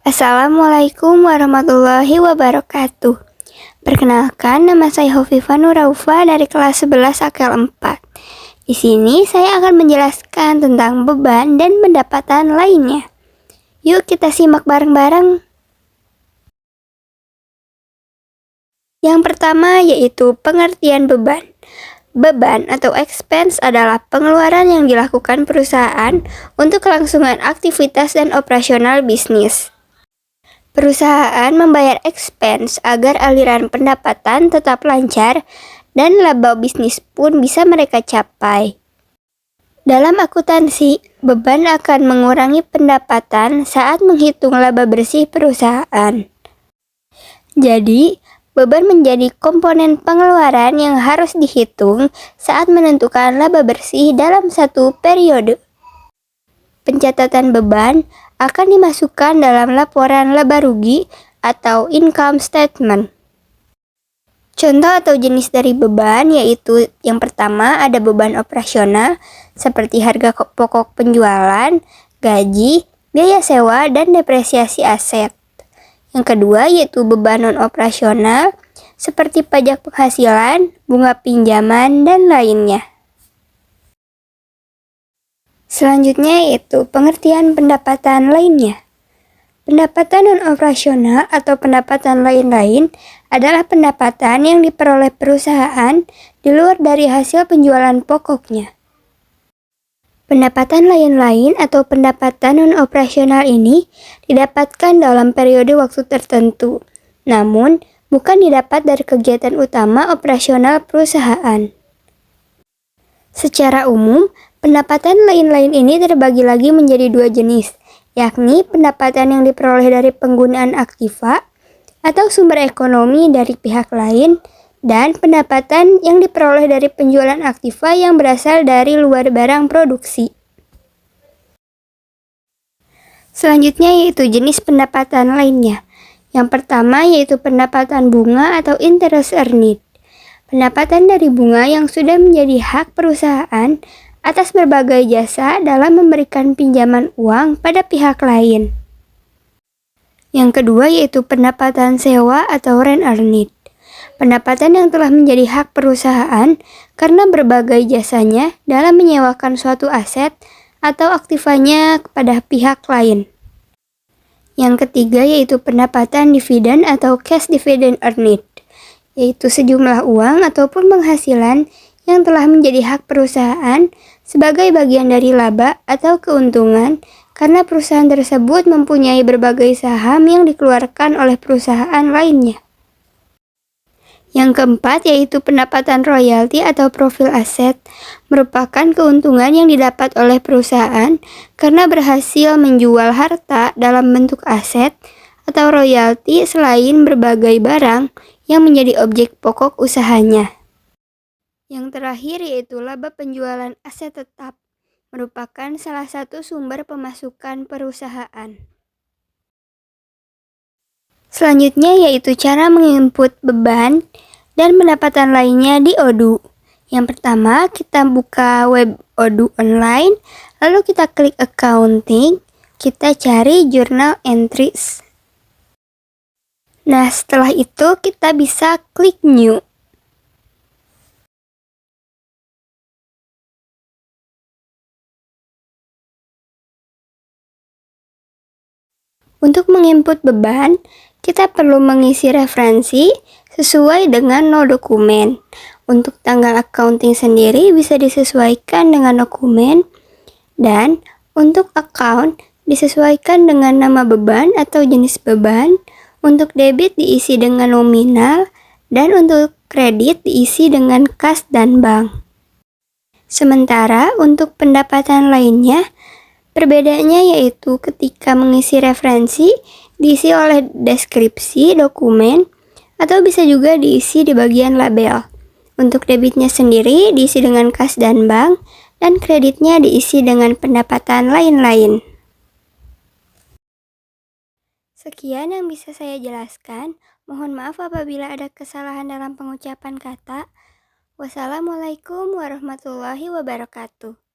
Assalamualaikum warahmatullahi wabarakatuh. Perkenalkan, nama saya Hovifa Nuraufa dari kelas 11 Akel 4. Di sini saya akan menjelaskan tentang beban dan pendapatan lainnya. Yuk kita simak bareng-bareng. Yang pertama yaitu pengertian beban. Beban atau expense adalah pengeluaran yang dilakukan perusahaan untuk kelangsungan aktivitas dan operasional bisnis. Perusahaan membayar expense agar aliran pendapatan tetap lancar dan laba bisnis pun bisa mereka capai. Dalam akuntansi, beban akan mengurangi pendapatan saat menghitung laba bersih perusahaan. Jadi, beban menjadi komponen pengeluaran yang harus dihitung saat menentukan laba bersih dalam satu periode. Pencatatan beban akan dimasukkan dalam laporan laba rugi atau income statement. Contoh atau jenis dari beban yaitu yang pertama ada beban operasional seperti harga pokok penjualan, gaji, biaya sewa, dan depresiasi aset. Yang kedua yaitu beban non-operasional seperti pajak penghasilan, bunga pinjaman, dan lainnya. Selanjutnya yaitu pengertian pendapatan lainnya. Pendapatan non-operasional atau pendapatan lain-lain adalah pendapatan yang diperoleh perusahaan di luar dari hasil penjualan pokoknya. Pendapatan lain-lain atau pendapatan non-operasional ini didapatkan dalam periode waktu tertentu, namun bukan didapat dari kegiatan utama operasional perusahaan. Secara umum, pendapatan lain-lain ini terbagi lagi menjadi dua jenis, yakni pendapatan yang diperoleh dari penggunaan aktiva atau sumber ekonomi dari pihak lain, dan pendapatan yang diperoleh dari penjualan aktiva yang berasal dari luar barang produksi. Selanjutnya yaitu jenis pendapatan lainnya. Yang pertama yaitu pendapatan bunga atau interest earned. Pendapatan dari bunga yang sudah menjadi hak perusahaan atas berbagai jasa dalam memberikan pinjaman uang pada pihak lain. Yang kedua yaitu pendapatan sewa atau rent earned. Pendapatan yang telah menjadi hak perusahaan karena berbagai jasanya dalam menyewakan suatu aset atau aktivanya kepada pihak lain. Yang ketiga yaitu pendapatan dividen atau cash dividend earned, yaitu sejumlah uang ataupun penghasilan yang telah menjadi hak perusahaan sebagai bagian dari laba atau keuntungan karena perusahaan tersebut mempunyai berbagai saham yang dikeluarkan oleh perusahaan lainnya. Yang keempat yaitu pendapatan royalti atau profil aset, merupakan keuntungan yang didapat oleh perusahaan karena berhasil menjual harta dalam bentuk aset atau royalti selain berbagai barang yang menjadi objek pokok usahanya. Yang terakhir yaitu laba penjualan aset tetap, merupakan salah satu sumber pemasukan perusahaan. Selanjutnya yaitu cara menginput beban dan pendapatan lainnya di Odoo. Yang pertama kita buka web Odoo online, lalu kita klik accounting, kita cari journal entries. Nah setelah itu kita bisa klik new. Untuk menginput beban, kita perlu mengisi referensi sesuai dengan no dokumen. Untuk tanggal accounting sendiri bisa disesuaikan dengan dokumen, dan untuk account disesuaikan dengan nama beban atau jenis beban. Untuk debit diisi dengan nominal, dan untuk kredit diisi dengan kas dan bank. Sementara untuk pendapatan lainnya, perbedaannya yaitu ketika mengisi referensi diisi oleh deskripsi dokumen atau bisa juga diisi di bagian label. Untuk debitnya sendiri diisi dengan kas dan bank, dan kreditnya diisi dengan pendapatan lain-lain. Sekian yang bisa saya jelaskan. Mohon maaf apabila ada kesalahan dalam pengucapan kata. Wassalamualaikum warahmatullahi wabarakatuh.